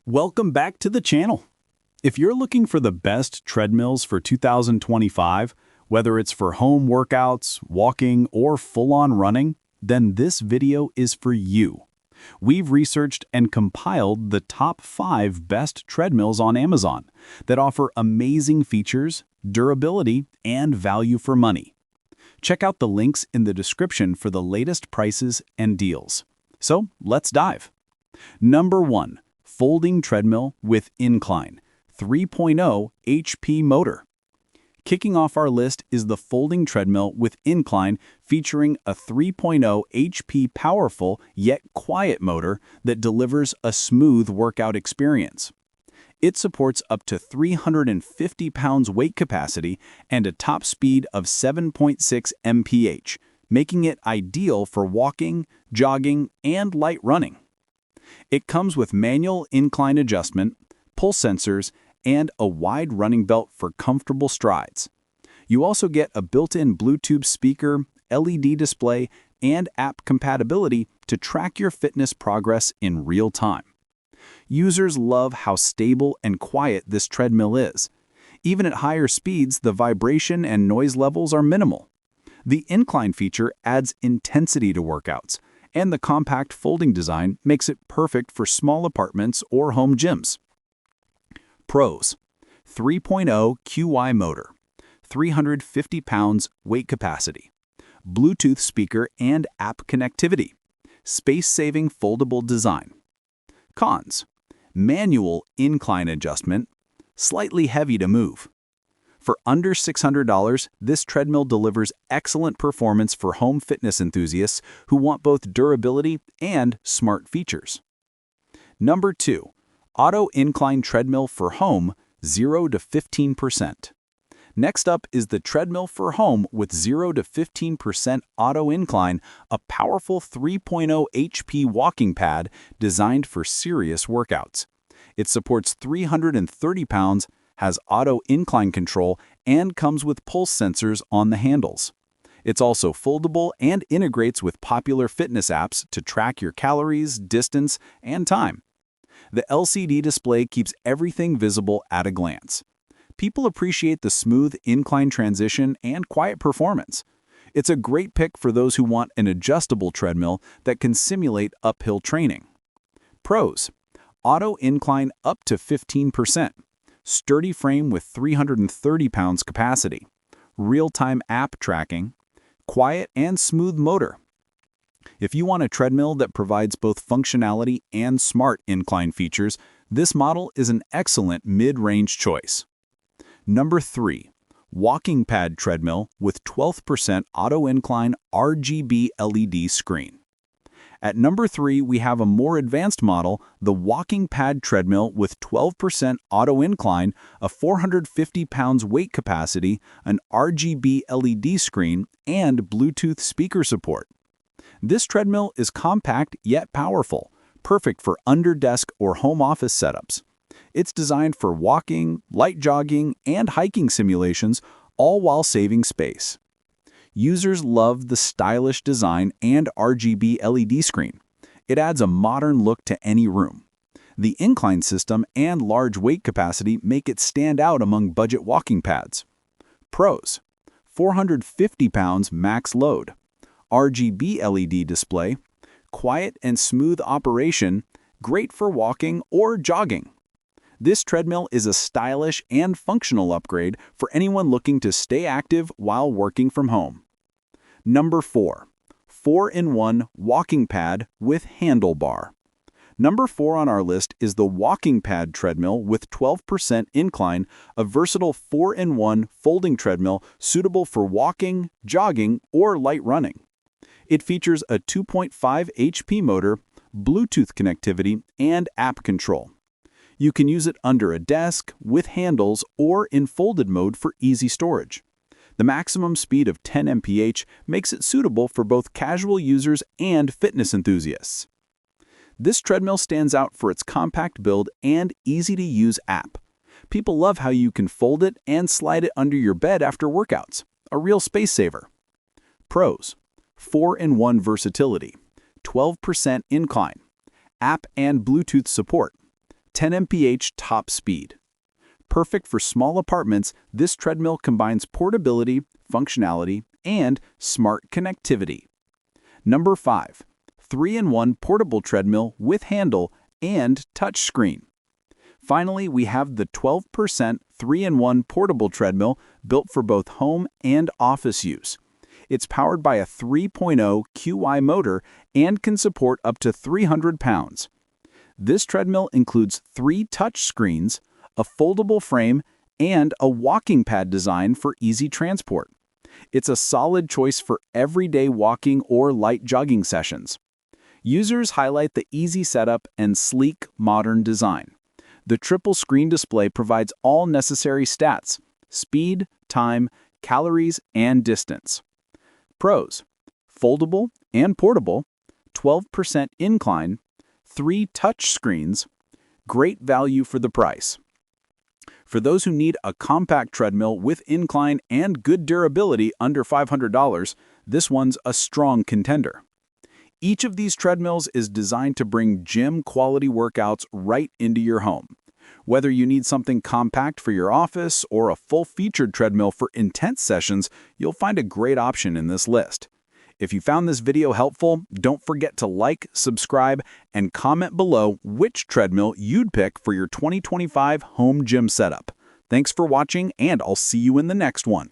Welcome back to the channel. If you're looking for the best treadmills for 2025, whether it's for home workouts, walking, or full-on running, then this video is for you. We've researched and compiled the top 5 best treadmills on Amazon that offer amazing features, durability, and value for money. Check out the links in the description for the latest prices and deals. So let's dive. Number 1. Folding treadmill with Incline, 3.0 HP motor. Kicking off our list is the folding treadmill with Incline featuring a 3.0 HP powerful yet quiet motor that delivers a smooth workout experience. It supports up to 350 pounds weight capacity and a top speed of 7.6 mph, making it ideal for walking, jogging, and light running. It comes with manual incline adjustment, pulse sensors, and a wide running belt for comfortable strides. You also get a built-in Bluetooth speaker, LED display, and app compatibility to track your fitness progress in real time. Users love how stable and quiet this treadmill is. Even at higher speeds, the vibration and noise levels are minimal. The Incline feature adds intensity to workouts, and the compact folding design makes it perfect for small apartments or home gyms. Pros: 3.0 QY motor, 350 pounds weight capacity, Bluetooth speaker and app connectivity, space-saving foldable design. Cons: manual incline adjustment, slightly heavy to move. For under $600, this treadmill delivers excellent performance for home fitness enthusiasts who want both durability and smart features. Number 2. Auto Incline Treadmill for Home, 0 to 15%. Next up is the treadmill for home with 0 to 15% auto incline, a powerful 3.0 HP walking pad designed for serious workouts. It supports 330 pounds, has auto incline control, and comes with pulse sensors on the handles. It's also foldable and integrates with popular fitness apps to track your calories, distance, and time. The LCD display keeps everything visible at a glance. People appreciate the smooth incline transition and quiet performance. It's a great pick for those who want an adjustable treadmill that can simulate uphill training. Pros: auto incline up to 15%. Sturdy frame with 330 pounds capacity, real-time app tracking, quiet and smooth motor. If you want a treadmill that provides both functionality and smart incline features, this model is an excellent mid-range choice. Number 3. Walking pad treadmill with 12% auto incline RGB LED screen. At number 3, we have a more advanced model, the walking pad treadmill with 12% auto incline, a 450 pounds weight capacity, an RGB LED screen, and Bluetooth speaker support. This treadmill is compact yet powerful, perfect for under-desk or home office setups. It's designed for walking, light jogging, and hiking simulations, all while saving space. Users love the stylish design and RGB LED screen. It adds a modern look to any room. The incline system and large weight capacity make it stand out among budget walking pads. Pros: 450 pounds max load, RGB LED display, quiet and smooth operation, great for walking or jogging. This treadmill is a stylish and functional upgrade for anyone looking to stay active while working from home. Number 4. 4-in-1 walking pad with handlebar. Number 4 on our list is the walking pad treadmill with 12% incline, a versatile 4-in-1 folding treadmill suitable for walking, jogging, or light running. It features a 2.5 HP motor, Bluetooth connectivity, and app control. You can use it under a desk, with handles, or in folded mode for easy storage. The maximum speed of 10 mph makes it suitable for both casual users and fitness enthusiasts. This treadmill stands out for its compact build and easy-to-use app. People love how you can fold it and slide it under your bed after workouts, a real space saver. Pros: 4-in-1 versatility, 12% incline, app and Bluetooth support, 10 mph top speed. Perfect for small apartments, this treadmill combines portability, functionality, and smart connectivity. Number 5. 3-in-1 portable treadmill with handle and touchscreen. Finally, we have the 12% 3-in-1 portable treadmill built for both home and office use. It's powered by a 3.0 QI motor and can support up to 300 pounds. This treadmill includes 3 touch screens, a foldable frame, and a walking pad design for easy transport. It's a solid choice for everyday walking or light jogging sessions. Users highlight the easy setup and sleek, modern design. The triple screen display provides all necessary stats: speed, time, calories, and distance. Pros: foldable and portable, 12% incline, 3 touch screens, great value for the price. For those who need a compact treadmill with incline and good durability under $500, this one's a strong contender. Each of these treadmills is designed to bring gym-quality workouts right into your home. Whether you need something compact for your office or a full-featured treadmill for intense sessions, you'll find a great option in this list. If you found this video helpful, don't forget to like, subscribe, and comment below which treadmill you'd pick for your 2025 home gym setup. Thanks for watching, and I'll see you in the next one.